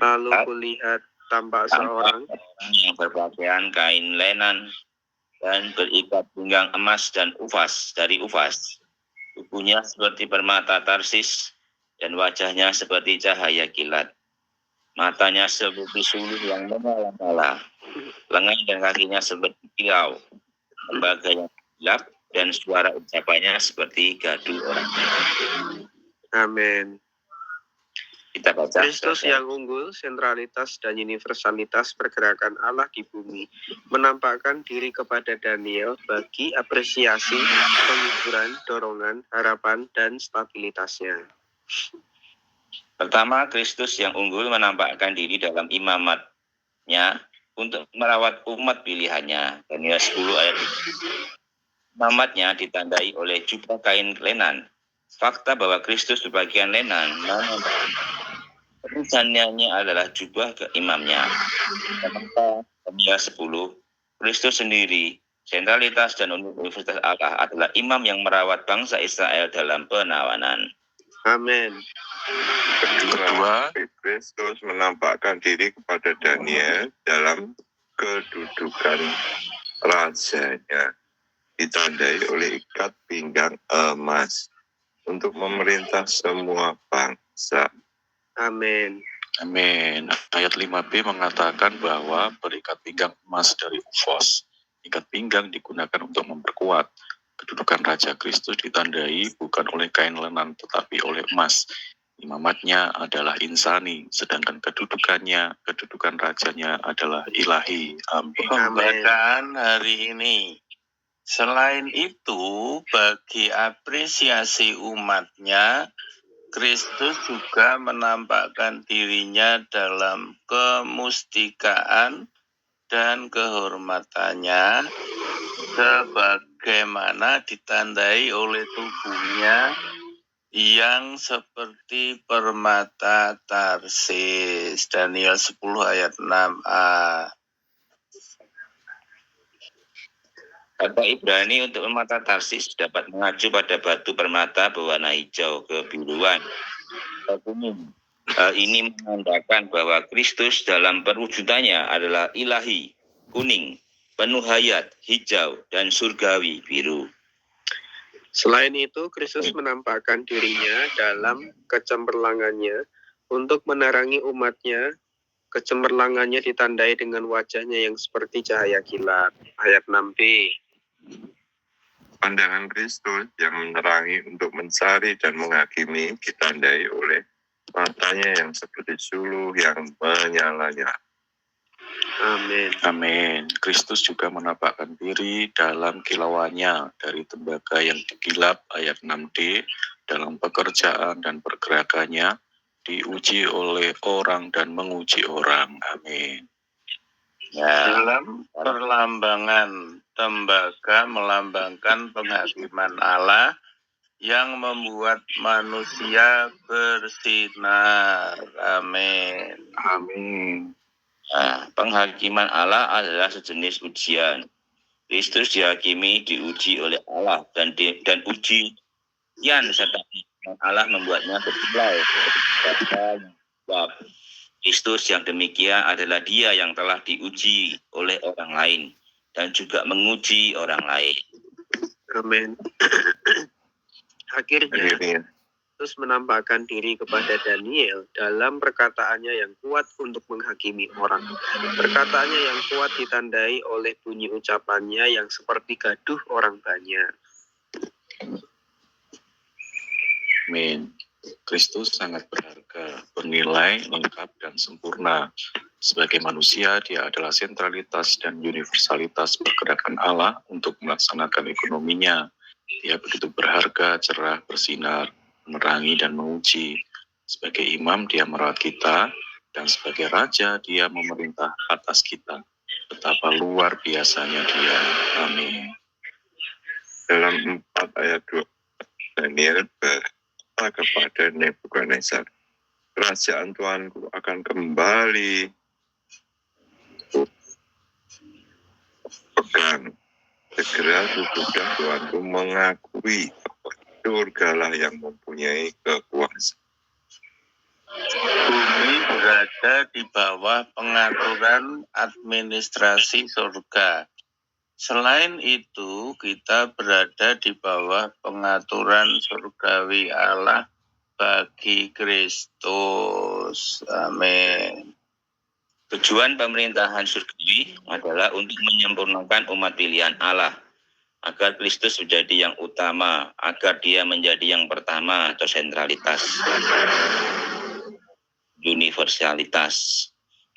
Lalu kulihat tampak seorang yang berpakaian kain lenan dan berikat pinggang emas dan dari ufas. Tubuhnya seperti permata Tarsis dan wajahnya seperti cahaya kilat. Matanya seperti suluh yang menyala-nyala. Lengan dan kakinya seperti kilau. Lembaga yang gelap dan suara ucapannya seperti gaduh orang. Amin. Kita baca. Kristus yang unggul, sentralitas dan universalitas pergerakan Allah di bumi, menampakkan diri kepada Daniel bagi apresiasi, penghiburan, dorongan, harapan, dan stabilitasnya. Pertama, Kristus yang unggul menampakkan diri dalam imamatnya untuk merawat umat pilihannya. Daniel 10 ayat 1. Imamatnya ditandai oleh jubah kain lenan. Fakta bahwa Kristus berpakaian lenan tulisannya adalah jubah ke imamnya. Daniel 10, Kristus sendiri, sentralitas dan universitas Allah adalah imam yang merawat bangsa Israel dalam penawanan. Amin. Kedua, Kristus menampakkan diri kepada Daniel dalam kedudukan rajanya, ditandai oleh ikat pinggang emas untuk memerintah semua bangsa. Amin. Amin. Ayat 5b mengatakan bahwa berikat pinggang emas dari Ufos. Ikat pinggang digunakan untuk memperkuat. Kedudukan Raja Kristus ditandai bukan oleh kain lenan tetapi oleh emas. Imamatnya adalah insani, sedangkan kedudukan rajanya adalah ilahi. Amin. Pembacaan hari ini. Selain itu, bagi apresiasi umatnya, Kristus juga menampakkan dirinya dalam kemustikaan dan kehormatannya sebagaimana ditandai oleh tubuhnya yang seperti permata Tarsis. Daniel 10 ayat 6a. Kata Ibrani untuk permata Tarsis dapat mengacu pada batu permata berwarna hijau kebiruan. Hal ini menandakan bahwa Kristus dalam perwujudannya adalah ilahi, kuning, penuh hayat, hijau, dan surgawi biru. Selain itu, Kristus menampakkan dirinya dalam kecemerlangannya untuk menerangi umatnya. Kecemerlangannya ditandai dengan wajahnya yang seperti cahaya kilat. Ayat 6b. Pandangan Kristus yang menerangi untuk mencari dan menghakimi ditandai oleh matanya yang seperti suluh yang menyala-nyala. Amin. Amin. Kristus juga menampakkan diri dalam kilauannya dari tembaga yang berkilap, ayat 6d, dalam pekerjaan dan pergerakannya, diuji oleh orang dan menguji orang. Amin. Dalam perlambangan tembaga melambangkan penghakiman Allah yang membuat manusia bersinar. Amin. Amin. Nah, penghakiman Allah adalah sejenis ujian. Kristus dihakimi, diuji oleh Allah dan ujian serta Allah membuatnya berkilau. Kristus yang demikian adalah Dia yang telah diuji oleh orang lain dan juga menguji orang lain. Amin. Akhirnya, Kristus menampakkan diri kepada Daniel dalam perkataannya yang kuat untuk menghakimi orang. Perkataannya yang kuat ditandai oleh bunyi ucapannya yang seperti gaduh orang banyak. Amin. Kristus sangat berharga, bernilai, lengkap, dan sempurna. Sebagai manusia, Dia adalah sentralitas dan universalitas pergerakan Allah untuk melaksanakan ekonominya. Dia begitu berharga, cerah, bersinar, menerangi dan menguji. Sebagai imam, Dia merawat kita, dan sebagai raja, Dia memerintah atas kita. Betapa luar biasanya Dia. Amin. Dalam 4 ayat 2, Daniel berkata kepada Nebukadnezar, kerajaan Tuanku akan kembali pegang. Segera sesudah Tuanku mengakui bahwa surgalah yang mempunyai kekuasaan. Bumi berada di bawah pengaturan administrasi surga. Selain itu, kita berada di bawah pengaturan surgawi Allah bagi Kristus. Amin. Tujuan pemerintahan surgawi adalah untuk menyempurnakan umat pilihan Allah, agar Kristus menjadi yang utama, agar dia menjadi yang pertama atau sentralitas, universalitas.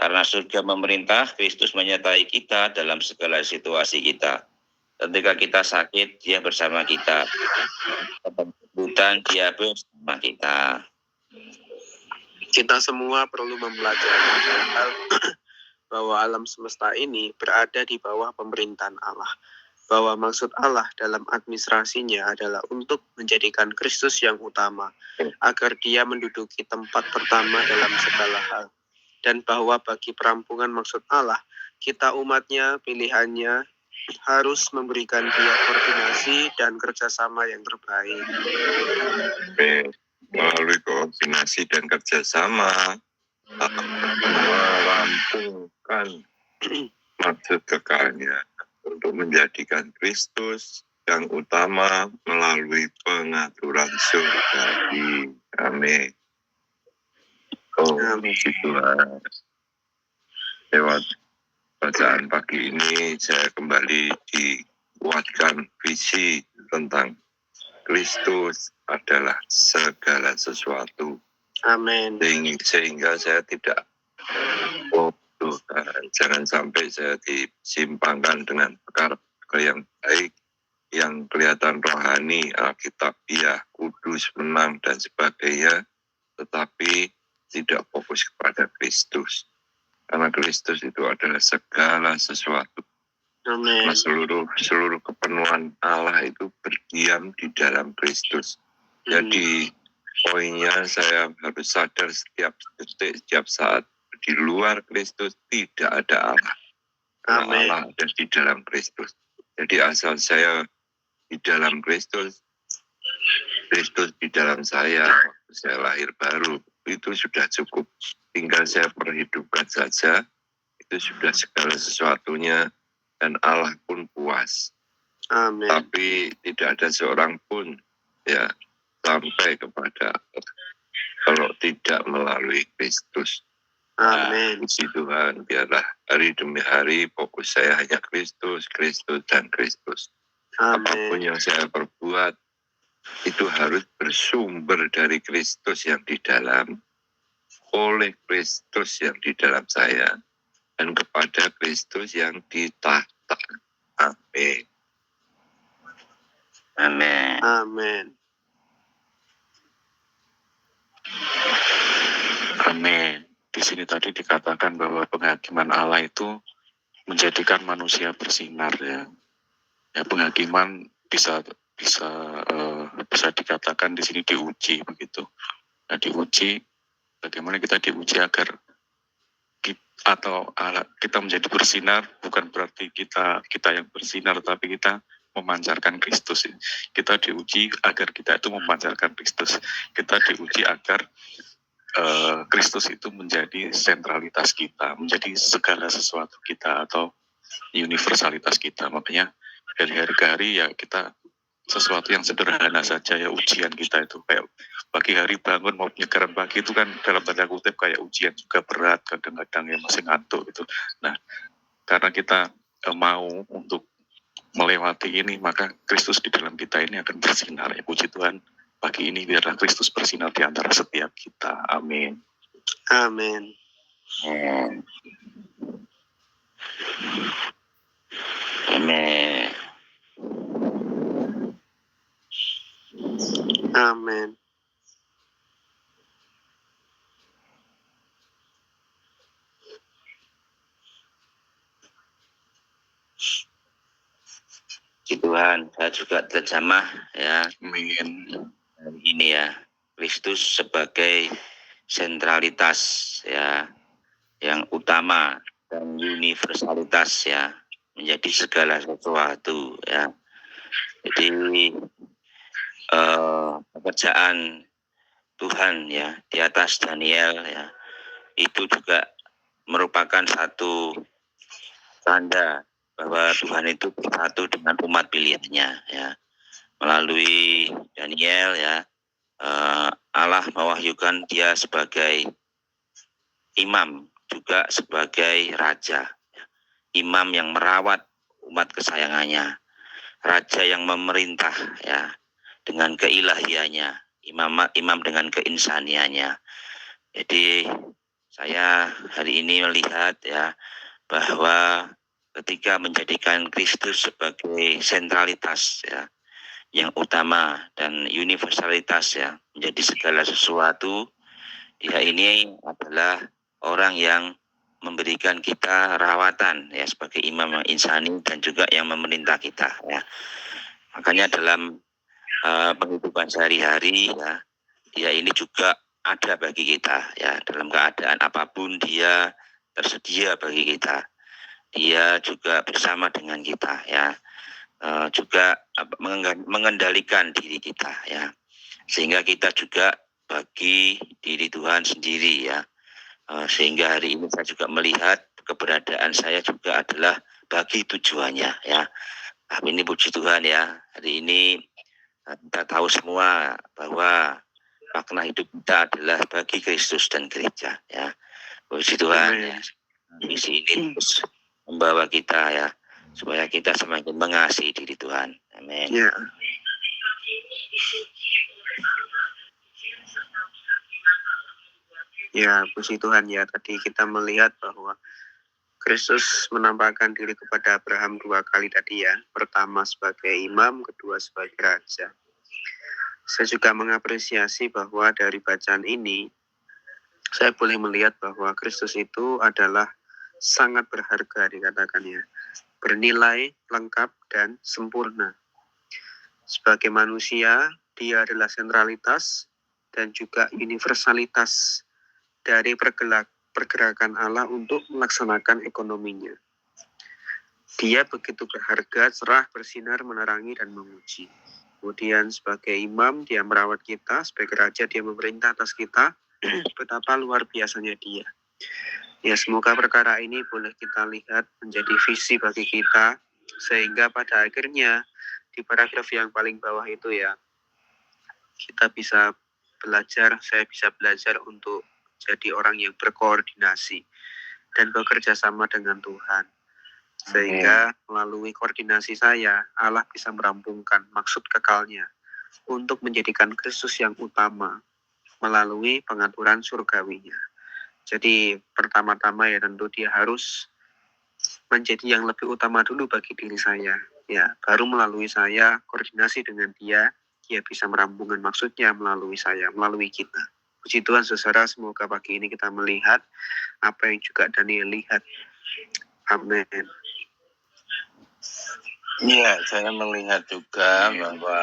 Karena surga memerintah, Kristus menyertai kita dalam segala situasi kita. Ketika kita sakit, dia bersama kita. Kebutuhan, dia bersama kita. Kita semua perlu mempelajari hal bahwa alam semesta ini berada di bawah pemerintahan Allah. Bahwa maksud Allah dalam administrasinya adalah untuk menjadikan Kristus yang utama, agar dia menduduki tempat pertama dalam segala hal. Dan bahwa bagi perampungan maksud Allah, kita umatnya, pilihannya, harus memberikan dia koordinasi dan kerjasama yang terbaik. Melalui koordinasi dan kerjasama, merampungkan maksud kekalnya untuk menjadikan Kristus yang utama melalui pengaturan surgawi. Amin. Oh, Tuhan. Lewat bacaan pagi ini saya kembali dikuatkan visi tentang Kristus adalah segala sesuatu. Amin. Sehingga saya tidak jangan sampai saya disimpangkan dengan perkara yang baik, yang kelihatan rohani, alkitabiah, kudus, menang, dan sebagainya, tetapi tidak fokus kepada Kristus. Karena Kristus itu adalah segala sesuatu. Amin. Nah, seluruh kepenuhan Allah itu berdiam di dalam Kristus. Jadi poinnya saya harus sadar setiap detik, setiap saat, di luar Kristus tidak ada Allah. Amin. Allah ada di dalam Kristus. Jadi asal saya di dalam Kristus, Kristus di dalam saya lahir baru, itu sudah cukup. Tinggal saya perhidupkan saja, itu sudah segala sesuatunya, dan Allah pun puas. Amin. Tapi tidak ada seorang pun ya sampai kepada kalau tidak melalui Kristus. Amin. Puji Tuhan, biarlah hari demi hari fokus saya hanya Kristus, Kristus, dan Kristus. Apapun Amin. yang saya perbuat, itu harus bersumber dari Kristus yang di dalam, oleh Kristus yang di dalam saya, dan kepada Kristus yang ditata. Amin. Amin. Amin. Amin. Di sini tadi dikatakan bahwa penghakiman Allah itu menjadikan manusia bersinar, ya. Ya, penghakiman bisa dikatakan di sini diuji begitu. Nah, diuji, bagaimana kita diuji agar kita menjadi bersinar, bukan berarti kita yang bersinar, tapi kita memancarkan Kristus. Kita diuji agar kita itu memancarkan Kristus. Kita diuji agar Kristus itu menjadi sentralitas kita, menjadi segala sesuatu kita atau universalitas kita. Makanya dari hari ke hari ya kita sesuatu yang sederhana saja ya ujian kita itu, kayak pagi hari bangun mau penyegaran pagi itu kan dalam tanda kutip kayak ujian juga berat, kadang-kadang ya masih ngantuk gitu. Nah, karena kita mau untuk melewati ini, maka Kristus di dalam kita ini akan bersinar. Ya puji Tuhan, pagi ini biarlah Kristus bersinar di antara setiap kita. Amin. Amin. Amin. Amin. Puji Tuhan, saya juga terjemah ya. Amin. Ini ya, Kristus sebagai sentralitas ya, yang utama dan universalitas ya, menjadi segala sesuatu ya. Jadi pekerjaan Tuhan ya di atas Daniel ya, itu juga merupakan satu tanda bahwa Tuhan itu bersatu dengan umat pilihannya ya. Melalui Daniel ya, Allah mewahyukan dia sebagai imam, juga sebagai raja, imam yang merawat umat kesayangannya, raja yang memerintah ya dengan keilahiannya, imam dengan keinsaniannya. Jadi saya hari ini melihat ya bahwa ketika menjadikan Kristus sebagai sentralitas ya yang utama dan universalitas ya menjadi segala sesuatu, dia ini adalah orang yang memberikan kita rawatan ya sebagai imam yang insani dan juga yang memerintah kita ya. Makanya dalam penghidupan sehari-hari ya, dia ini juga ada bagi kita ya, dalam keadaan apapun dia tersedia bagi kita. Dia juga bersama dengan kita ya, juga mengendalikan diri kita ya, sehingga kita juga bagi diri Tuhan sendiri ya. Sehingga hari ini saya juga melihat keberadaan saya juga adalah bagi tujuannya ya. Ini puji Tuhan ya, hari ini kita tahu semua bahwa makna hidup kita adalah bagi Kristus dan gereja ya. Puji Tuhan ya. Misi ini terus membawa kita ya, supaya kita semakin mengasihi diri Tuhan. Amin. Ya. Ya, puji Tuhan ya. Tadi kita melihat bahwa Kristus menampakkan diri kepada Abraham 2 kali tadi ya. Pertama sebagai imam, kedua sebagai raja. Saya juga mengapresiasi bahwa dari bacaan ini, saya boleh melihat bahwa Kristus itu adalah sangat berharga dikatakannya. Bernilai, lengkap, dan sempurna. Sebagai manusia, dia adalah sentralitas dan juga universalitas dari pergerakan Allah untuk melaksanakan ekonominya. Dia begitu berharga, cerah, bersinar, menerangi, dan menguji. Kemudian sebagai imam, dia merawat kita. Sebagai raja, dia memerintah atas kita. Betapa luar biasanya dia. Ya, semoga perkara ini boleh kita lihat menjadi visi bagi kita. Sehingga pada akhirnya, di paragraf yang paling bawah itu ya, kita bisa belajar, saya bisa belajar untuk jadi orang yang berkoordinasi dan bekerja sama dengan Tuhan. Sehingga melalui koordinasi saya, Allah bisa merampungkan maksud kekalnya untuk menjadikan Kristus yang utama melalui pengaturan surgawinya. Jadi pertama-tama ya tentu dia harus menjadi yang lebih utama dulu bagi diri saya. Ya, baru melalui saya, koordinasi dengan dia bisa merampungkan maksudnya melalui saya, melalui kita. Puji Tuhan saudara, semoga pagi ini kita melihat apa yang juga Daniel lihat. Amin. Iya, saya melihat juga bahwa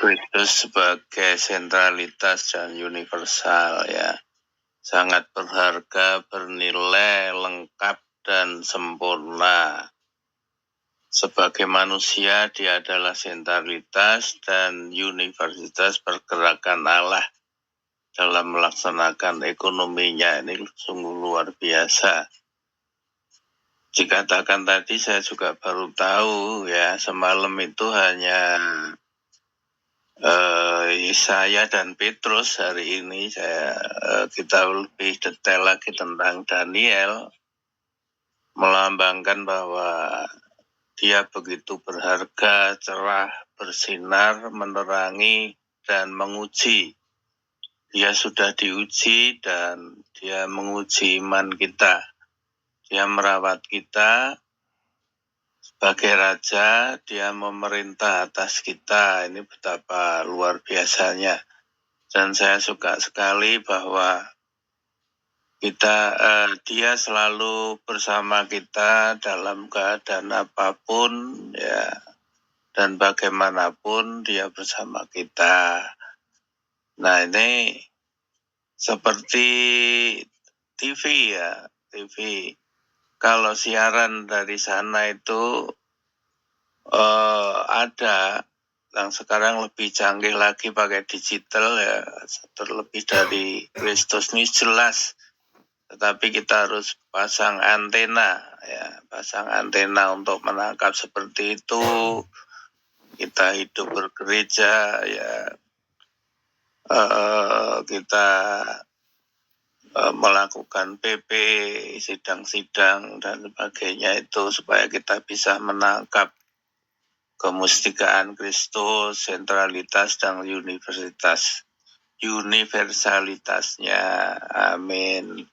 Kristus sebagai sentralitas dan universal ya, sangat berharga, bernilai, lengkap, dan sempurna. Sebagai manusia, dia adalah sentralitas dan universalitas pergerakan Allah dalam melaksanakan ekonominya. Ini sungguh luar biasa. Dikatakan tadi saya juga baru tahu ya, semalam itu hanya Yesaya dan Petrus. Hari ini kita lebih detail lagi tentang Daniel, melambangkan bahwa dia begitu berharga, cerah, bersinar, menerangi, dan menguji. Dia sudah diuji dan dia menguji iman kita. Dia merawat kita sebagai raja, dia memerintah atas kita. Ini betapa luar biasanya. Dan saya suka sekali bahwa dia selalu bersama kita dalam keadaan apapun ya, dan bagaimanapun dia bersama kita. Nah, ini seperti TV ya, TV. Kalau siaran dari sana itu ada yang sekarang lebih canggih lagi pakai digital ya, terlebih dari Kristus ini jelas. Tetapi kita harus pasang antena untuk menangkap seperti itu. Kita hidup bergereja ya, kita melakukan PP, sidang-sidang dan sebagainya itu supaya kita bisa menangkap kemustikaan Kristus, sentralitas dan universalitasnya. Amin.